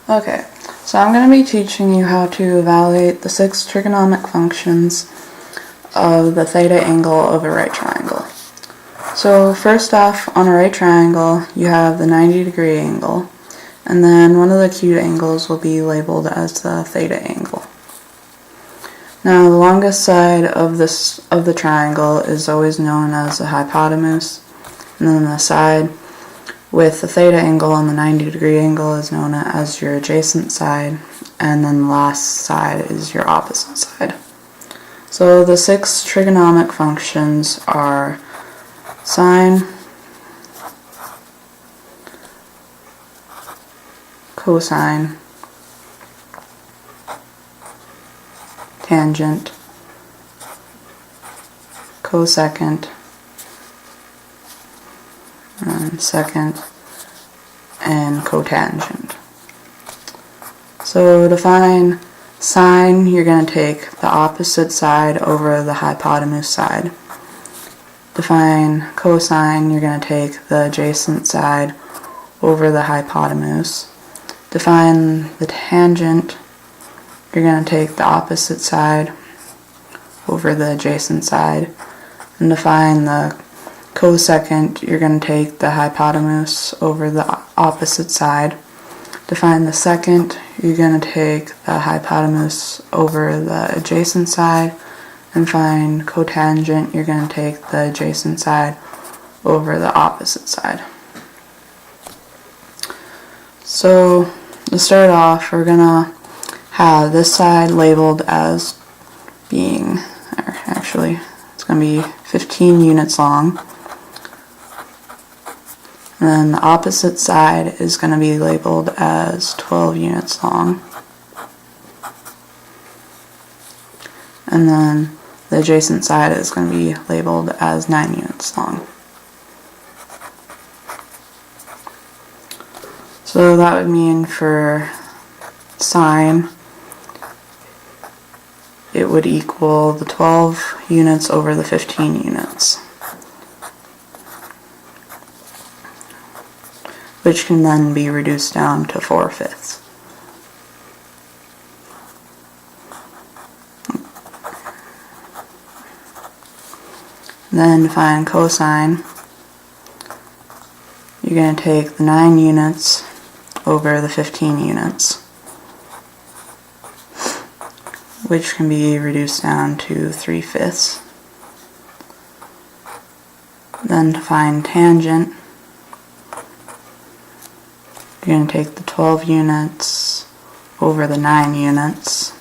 Okay, so I'm going to be teaching you how to evaluate the 6 trigonomic functions of the theta angle of a right triangle. So first off, on a right triangle, you have the 90-degree angle, and then one of the acute angles will be labeled as the theta angle. Now, the longest side of the triangle is always known as the hypotenuse, and then the side with the theta angle and the 90-degree angle is known as your adjacent side, and then the last side is your opposite side. So the 6 trigonomic functions are sine, cosine, tangent, cosecant, and secant, and cotangent. So to find sine, you're going to take the opposite side over the hypotenuse side. To find cosine, you're going to take the adjacent side over the hypotenuse. To find the tangent, you're going to take the opposite side over the adjacent side. And to find the cosecant, you're going to take the hypotenuse over the opposite side. To find the secant, you're going to take the hypotenuse over the adjacent side. And find cotangent, you're going to take the adjacent side over the opposite side. So to start off, we're going to have this side labeled as being, or actually it's going to be 15 units long. And then the opposite side is going to be labeled as 12 units long. And then the adjacent side is going to be labeled as 9 units long. So that would mean for sine, it would equal the 12 units over the 15 units, which can then be reduced down to 4/5. Then to find cosine, you're going to take the 9 units over the 15 units, which can be reduced down to 3/5. Then to find tangent, you're going to take the 12 units over the 9 units.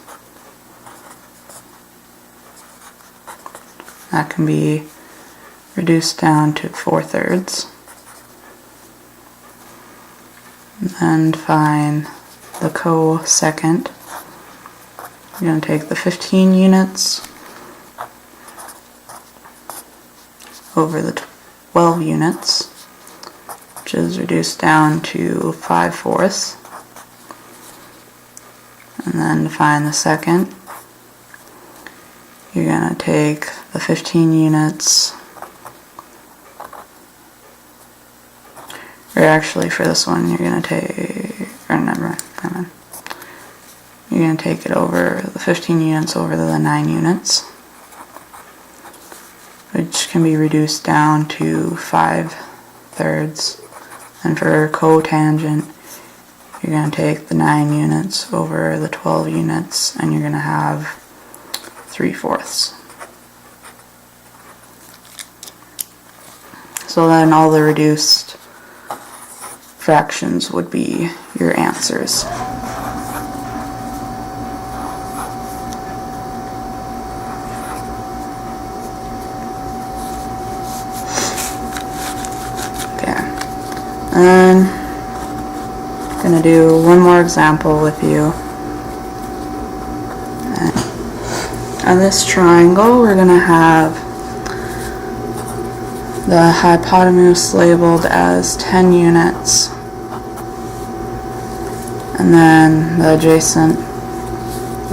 That can be reduced down to 4/3. And find the cosecant. You're going to take the 15 units over the 12 units, which is reduced down to 5/4. And then to find the secant, you're going to take the 15 units, or actually for this one you're going to take, or never mind. You're going to take it over the 15 units over the 9 units, which can be reduced down to 5/3. And for cotangent, you're going to take the 9 units over the 12 units, and you're going to have 3/4. So then all the reduced fractions would be your answers. Okay, and I'm going to do one more example with you. On this triangle, we're going to have the hypotenuse labeled as 10 units, and then the adjacent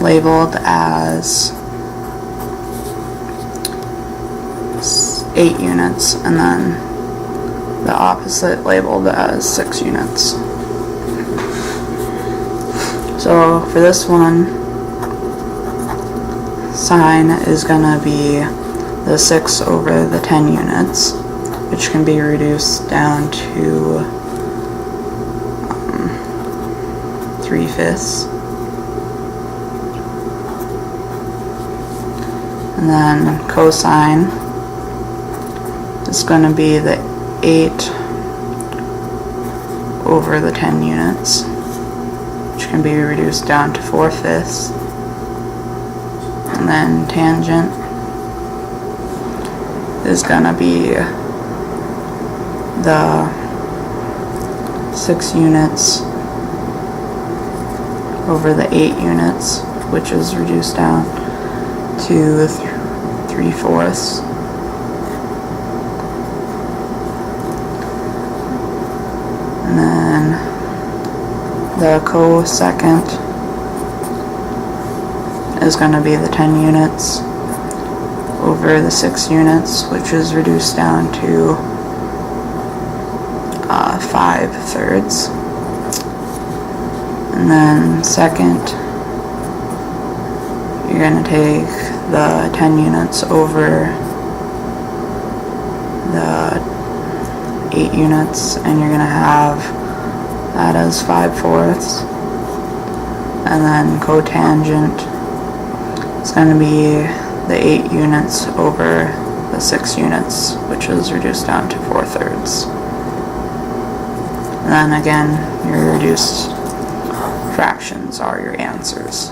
labeled as 8 units, and then the opposite labeled as 6 units. So for this one, sine is going to be the 6 over the 10 units, which can be reduced down to 3/5. And then cosine is going to be the 8 over the 10 units, which can be reduced down to 4/5. And then tangent is going to be the 6 units over the 8 units, which is reduced down to 3/4. And then the cosecant is going to be the 10 units over the 6 units, which is reduced down to 5/3. And then second, you're going to take the 10 units over the 8 units, and you're going to have that as 5/4. And then cotangent is going to be the 8 units over the 6 units, which is reduced down to 4/3. And then again, your reduced fractions are your answers.